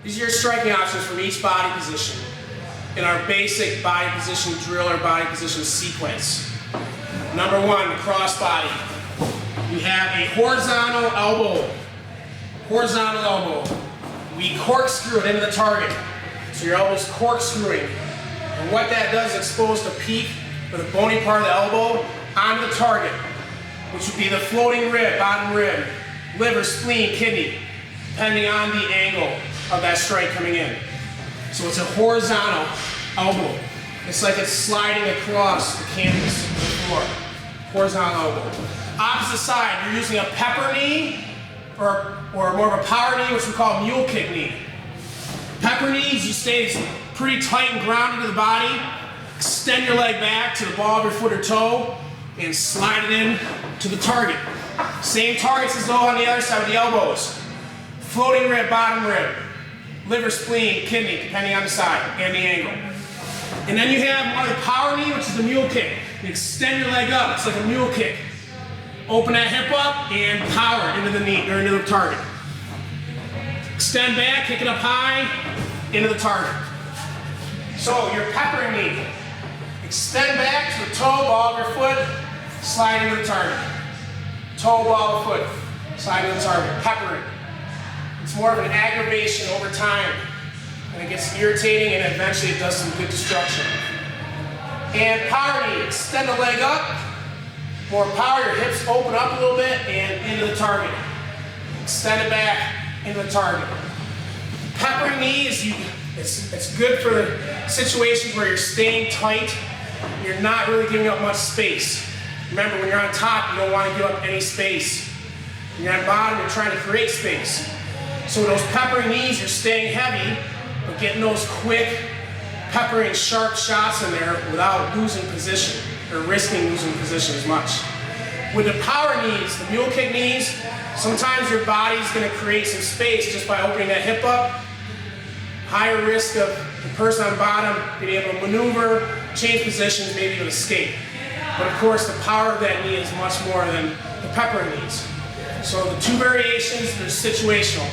These are your striking options from each body position in our basic body position drill or body position sequence. Number one, cross body. We have a horizontal elbow. Horizontal elbow. We corkscrew it into the target. So your elbow's corkscrewing. And what that does is expose the peak or the bony part of the elbow onto the target, which would be the floating rib, bottom rib, liver, spleen, kidney, depending on the angle of that strike coming in. So it's a horizontal elbow. It's like it's sliding across the canvas of the floor. Horizontal elbow. Opposite side, you're using a pepper knee or more of a power knee, which we call mule kick knee. Pepper knees, you stay pretty tight and grounded to the body. Extend your leg back to the ball of your foot or toe and slide it in to the target. Same targets as though on the other side with the elbows. Floating rib, bottom rib, liver, spleen, kidney, depending on the side and the angle. And then you have one of the power knee, which is the mule kick. You extend your leg up, it's like a mule kick. Open that hip up and power into the knee, or into the target. Extend back, kick it up high, into the target. So your pepper knee. Extend back to the toe, ball of your foot, slide into the target. Toe, ball of foot, slide into the target. Peppering. It's more of an aggravation over time. And it gets irritating and eventually it does some good destruction. And power knee. Extend the leg up. More power, your hips open up a little bit and into the target. Extend it back into the target. Peppering knee is it's good for the situations where you're staying tight. You're not really giving up much space. Remember, when you're on top, you don't want to give up any space. When you're on bottom, you're trying to create space. So with those peppering knees, you're staying heavy, but getting those quick, peppering, sharp shots in there without losing position or risking losing position as much. With the power knees, the mule kick knees, sometimes your body's going to create some space just by opening that hip up. Higher risk of the person on bottom being able to maneuver, change positions, maybe even escape. But of course, the power of that knee is much more than the pepper knees. So the two variations, they're situational.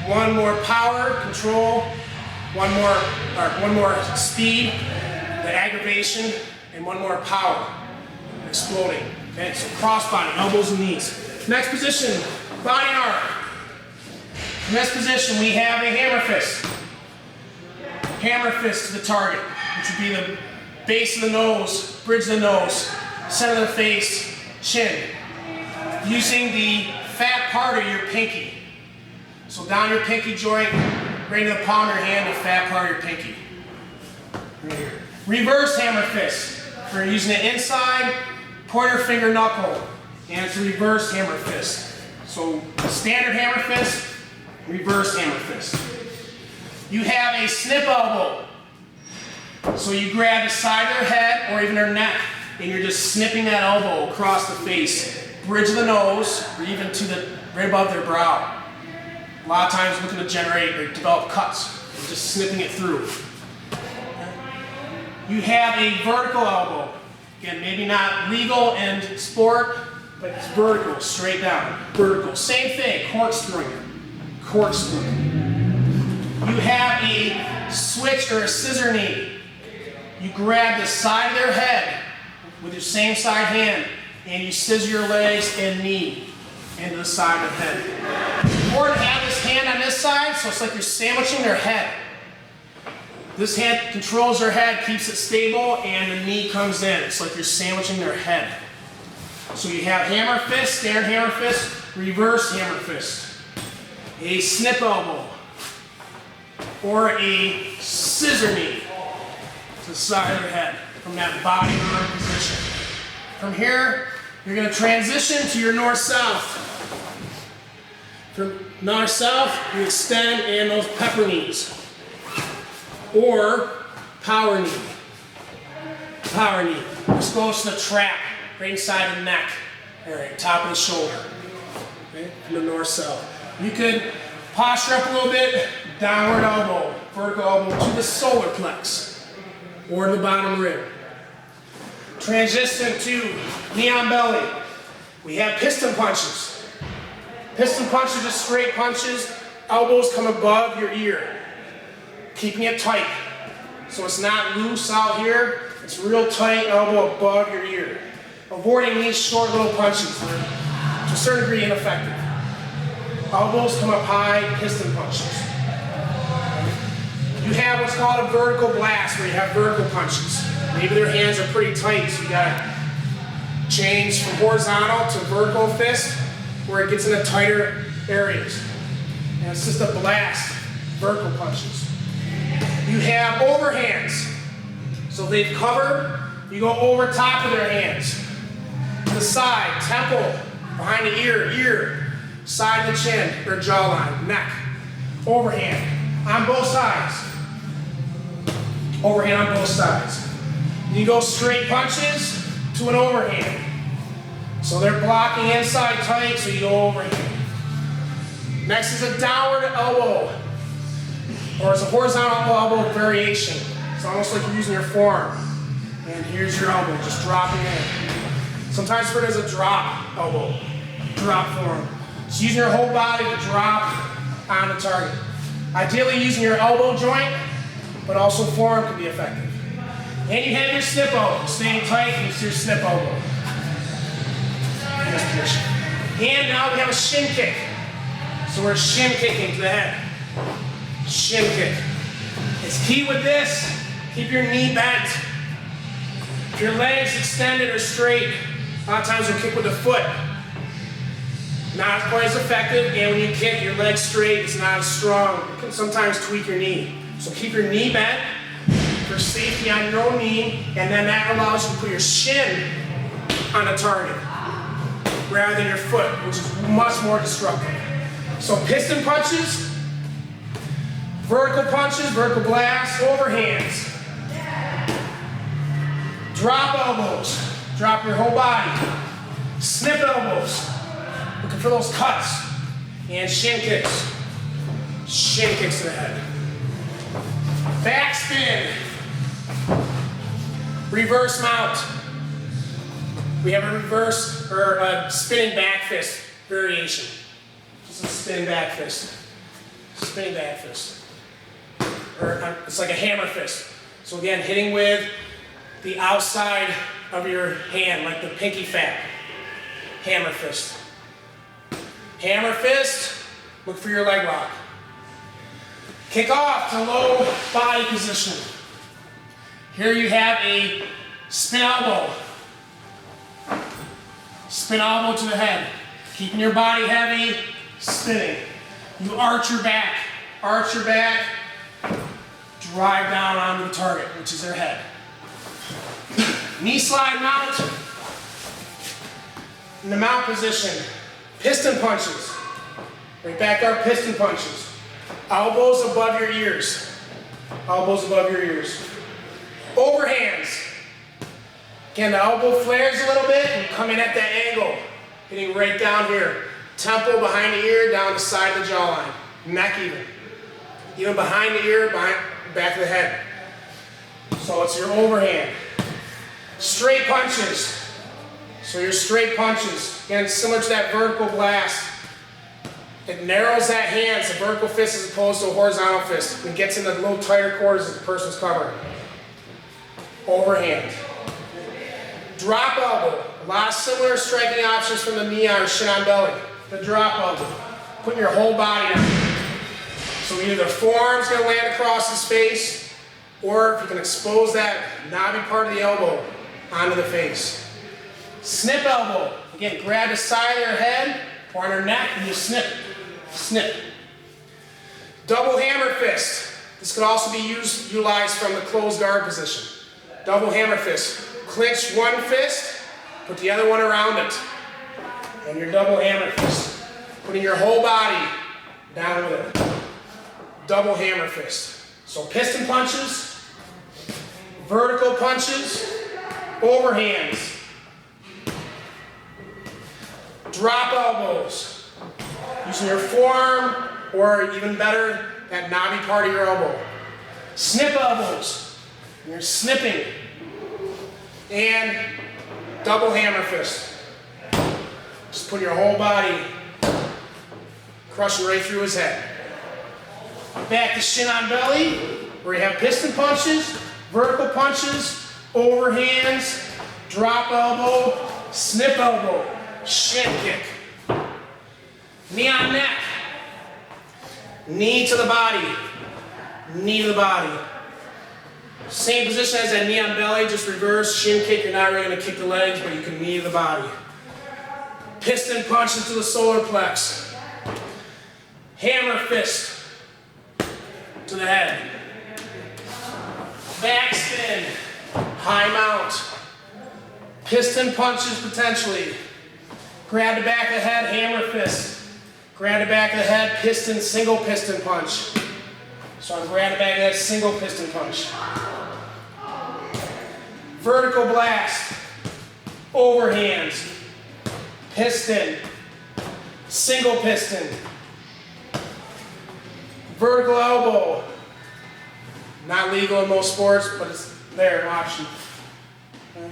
One more power, control, one more speed, the aggravation, and one more power, exploding. Okay, so cross body, elbows and knees. Next position, body arc. Next position, we have a hammer fist. Hammer fist to the target, which would be the base of the nose, bridge of the nose, center of the face, chin. Using the fat part of your pinky. So down your pinky joint, right into the palm of your hand, the fat part of your pinky. Right here. Reverse hammer fist. We're using it inside, pointer finger knuckle, and it's a reverse hammer fist. So standard hammer fist, reverse hammer fist. You have a snip elbow. So you grab the side of their head or even their neck, and you're just snipping that elbow across the face, bridge of the nose, or even to the right above their brow. A lot of times looking to generate or develop cuts, and just snipping it through. You have a vertical elbow. Again, maybe not legal in sport, but it's vertical, straight down. Vertical. Same thing, corkscrewing. Corkscrewing. You have a switch or a scissor knee. You grab the side of their head with your same side hand, and you scissor your legs and knee into the side of the head. It's important to have this hand on this side, so it's like you're sandwiching their head. This hand controls their head, keeps it stable, and the knee comes in. It's like you're sandwiching their head. So you have hammer fist, standard hammer fist, reverse hammer fist, a snip elbow, or a scissor knee to the side of the head from that body arm position. From here, you're going to transition to your north-south. From north-south, you extend and those pepper knees. Or power knee. Power knee. This goes to the trap, right inside of the neck, area, top of the shoulder. Okay? From the north-south. You could posture up a little bit, downward elbow, vertical elbow to the solar plex, or the bottom rib. Transition to knee on belly. We have piston punches. Piston punches are straight punches. Elbows come above your ear. keeping it tight. So it's not loose out here, it's real tight elbow above your ear. Avoiding these short little punches. They're to a certain degree ineffective. Elbows come up high, piston punches. You have what's called a vertical blast, where you have vertical punches. Maybe their hands are pretty tight, so you gotta change from horizontal to vertical fist, where it gets into tighter areas. And it's just a blast, vertical punches. You have overhands. So they've covered, you go over top of their hands. To the side, temple, behind the ear, side of the chin, or jawline, neck. Overhand, on both sides. Overhand on both sides. You go straight punches to an overhand. So they're blocking inside tight, so you go overhand. Next is a downward elbow, or it's a horizontal elbow variation. It's almost like you're using your forearm. And here's your elbow, just dropping in. Sometimes referred as a drop elbow, drop form. Just using your whole body to drop on the target. Ideally using your elbow joint, but also forearm can be effective. And you have your snip elbow, staying tight, and it's your snip elbow. In this position. And now we have a shin kick. So we're shin kicking to the head. Shin kick. It's key with this, keep your knee bent. If your legs extended or straight, a lot of times you'll kick with the foot. Not quite as effective, and when you kick your legs straight, it's not as strong. You can sometimes tweak your knee. So keep your knee bent for safety on your own knee, and then that allows you to put your shin on the target rather than your foot, which is much more destructive. So piston punches, vertical punches, vertical blasts, overhands. Drop elbows, drop your whole body. Snip elbows, looking for those cuts. And shin kicks to the head. Back spin, reverse mount. We have a reverse, or a spinning back fist variation. Just a spinning back fist. Spinning back fist. Or it's like a hammer fist. So again, hitting with the outside of your hand, like the pinky fat. Hammer fist. Hammer fist, look for your leg lock. Kick off to low body position. Here you have a spin elbow. Spin elbow to the head. Keeping your body heavy, spinning. You arch your back, drive down onto the target, which is their head. Knee slide mount. In the mount position, piston punches. Right back our piston punches. Elbows above your ears. Elbows above your ears. Overhands. Again, the elbow flares a little bit and come in at that angle. Hitting right down here. Temple behind the ear, down the side of the jawline. Neck even. Even behind the ear, behind the back of the head. So it's your overhand. Straight punches. So your straight punches. Again, similar to that vertical blast. It narrows that hand, it's a vertical fist as opposed to a horizontal fist. It gets in the little tighter quarters that the person's covering. Overhand. Drop elbow. A lot of similar striking options from the knee on or shin on belly. The drop elbow. Putting your whole body on. So either the forearm's going to land across his face, or if you can expose that knobby part of the elbow onto the face. Snip elbow. Again, grab the side of their head or on their neck and you snip. Snip. Double hammer fist. This could also be utilized from the closed guard position. Double hammer fist. Clinch one fist, put the other one around it. And your double hammer fist. Putting your whole body down with it. Double hammer fist. So piston punches, vertical punches, overhands, drop elbows. Using your forearm, or even better, that knobby part of your elbow. Snip elbows. You're snipping. And double hammer fist. Just put your whole body, crushing right through his head. Back to shin on belly. where you have piston punches, vertical punches, overhands, drop elbow, snip elbow, shin kick. Knee on neck. Knee to the body. Knee to the body. Same position as that knee on belly, just reverse, shin kick. You're not really going to kick the legs, but you can knee to the body. Piston punches to the solar plex. Hammer fist to the head. Back spin. High mount. Piston punches potentially. Grab the back of the head, hammer fist. Grab the back of the head, piston, single piston punch. So I'm grabbing the back of the head, single piston punch. Vertical blast. Overhands. Piston. Single piston. Vertical elbow. Not legal in most sports, but it's there, an option. Okay.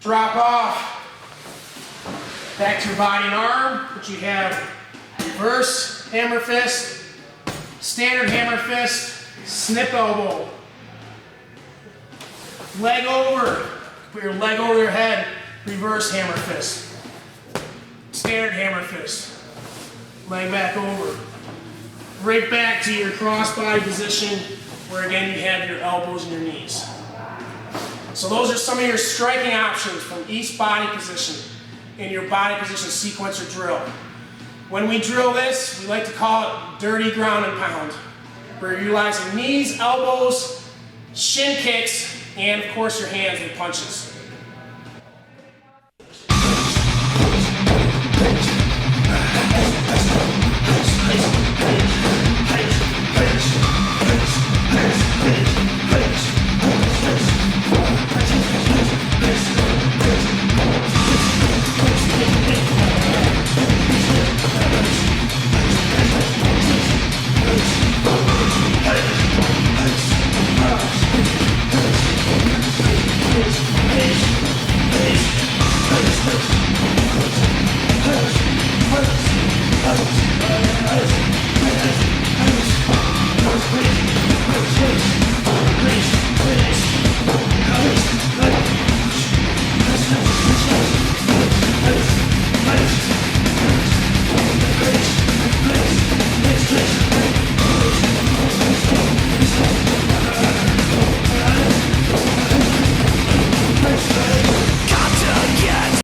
Drop off. Back to your body and arm, but you have reverse hammer fist, standard hammer fist, snip elbow. Leg over. Put your leg over your head, reverse hammer fist. Standard hammer fist. Leg back over. Right back to your cross body position, where again you have your elbows and your knees. So those are some of your striking options from each body position in your body position sequence or drill. When we drill this, we like to call it dirty ground and pound. We're utilizing knees, elbows, shin kicks, and of course your hands with punches.